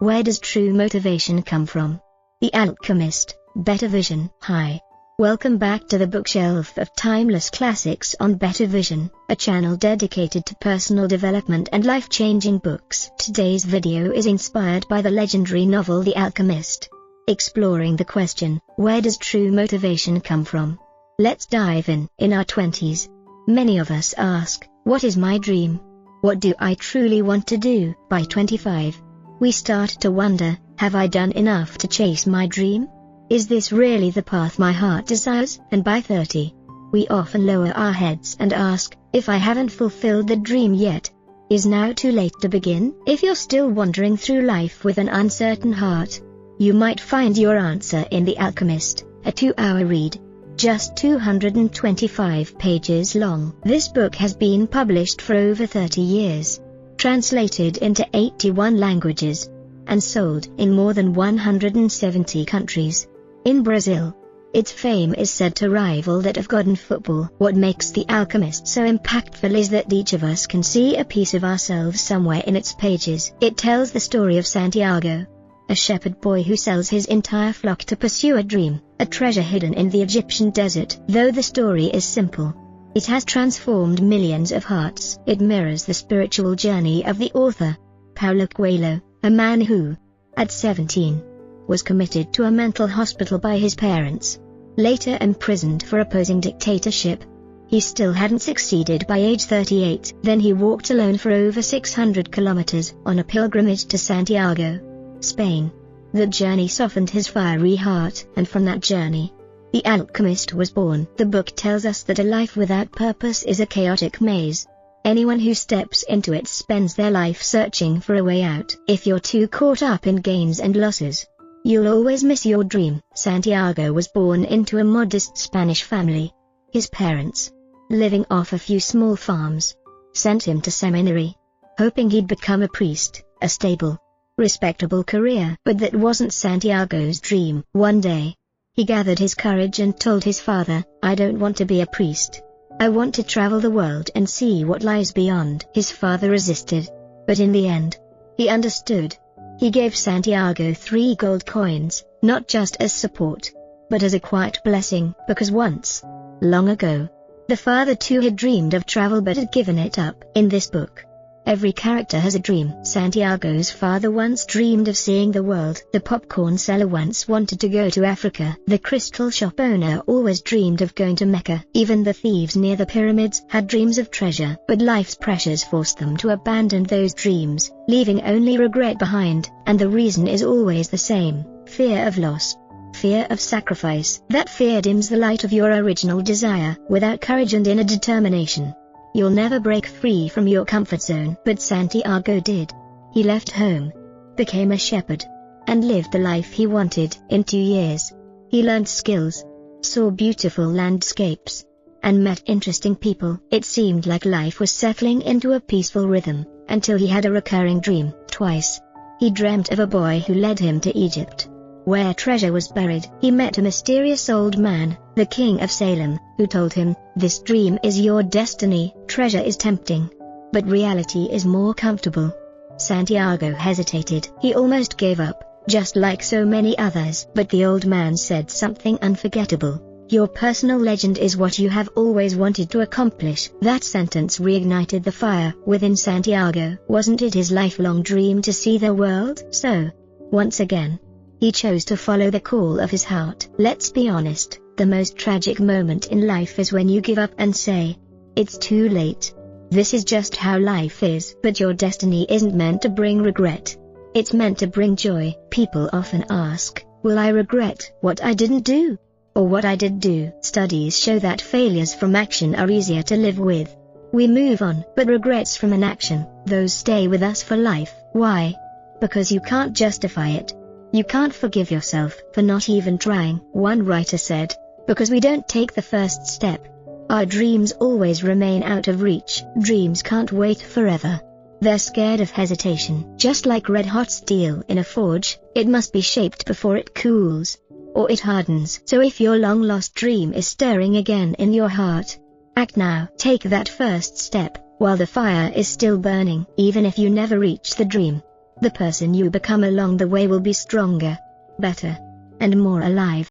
Where does true motivation come from? The Alchemist, Better Vision. Hi. Welcome back to the bookshelf of timeless classics on Better Vision, a channel dedicated to personal development and life-changing books. Today's video is inspired by the legendary novel The Alchemist, exploring the question, where does true motivation come from? Let's dive in. In our 20s, many of us ask, what is my dream? What do I truly want to do? By 25, we start to wonder, have I done enough to chase my dream? Is this really the path my heart desires? And by 30, we often lower our heads and ask, if I haven't fulfilled the dream yet, is now too late to begin? If you're still wandering through life with an uncertain heart, you might find your answer in The Alchemist, a 2-hour read, just 225 pages long. This book has been published for over 30 years, translated into 81 languages, and sold in more than 170 countries. In Brazil, its fame is said to rival that of God and football. What makes The Alchemist so impactful is that each of us can see a piece of ourselves somewhere in its pages. It tells the story of Santiago, a shepherd boy who sells his entire flock to pursue a dream, a treasure hidden in the Egyptian desert. Though the story is simple, it has transformed millions of hearts. It mirrors the spiritual journey of the author, Paulo Coelho, a man who, at 17, was committed to a mental hospital by his parents. Later imprisoned for opposing dictatorship, he still hadn't succeeded by age 38. Then he walked alone for over 600 kilometers on a pilgrimage to Santiago, Spain. The journey softened his fiery heart, and from that journey, The Alchemist was born. The book tells us that a life without purpose is a chaotic maze. Anyone who steps into it spends their life searching for a way out. If you're too caught up in gains and losses, you'll always miss your dream. Santiago was born into a modest Spanish family. His parents, living off a few small farms, sent him to seminary, hoping he'd become a priest, a stable, respectable career. But that wasn't Santiago's dream. One day, he gathered his courage and told his father, I don't want to be a priest. I want to travel the world and see what lies beyond. His father resisted, but in the end, he understood. He gave Santiago 3 gold coins, not just as support, but as a quiet blessing, because once, long ago, the father too had dreamed of travel but had given it up. In this book, every character has a dream. Santiago's father once dreamed of seeing the world. The popcorn seller once wanted to go to Africa. The crystal shop owner always dreamed of going to Mecca. Even the thieves near the pyramids had dreams of treasure. But life's pressures forced them to abandon those dreams, leaving only regret behind. And the reason is always the same: fear of loss, fear of sacrifice. That fear dims the light of your original desire. Without courage and inner determination, you'll never break free from your comfort zone. But Santiago did. He left home, became a shepherd, and lived the life he wanted. In 2 years, he learned skills, saw beautiful landscapes, and met interesting people. It seemed like life was settling into a peaceful rhythm, until he had a recurring dream. Twice, he dreamt of a boy who led him to Egypt, where treasure was buried. He met a mysterious old man, the king of Salem, who told him, this dream is your destiny. Treasure is tempting, but reality is more comfortable. Santiago hesitated. He almost gave up, just like so many others. But the old man said something unforgettable. Your personal legend is what you have always wanted to accomplish. That sentence reignited the fire within Santiago. Wasn't it his lifelong dream to see the world? So, once again, he chose to follow the call of his heart. Let's be honest, the most tragic moment in life is when you give up and say, it's too late. This is just how life is. But your destiny isn't meant to bring regret. It's meant to bring joy. People often ask, will I regret what I didn't do? Or what I did do? Studies show that failures from action are easier to live with. We move on. But regrets from inaction, those stay with us for life. Why? Because you can't justify it. You can't forgive yourself for not even trying. One writer said, because we don't take the first step, our dreams always remain out of reach. Dreams can't wait forever. They're scared of hesitation. Just like red-hot steel in a forge, it must be shaped before it cools, or it hardens. So if your long-lost dream is stirring again in your heart, act now. Take that first step, while the fire is still burning. Even if you never reach the dream, The person you become along the way will be stronger, better, and more alive.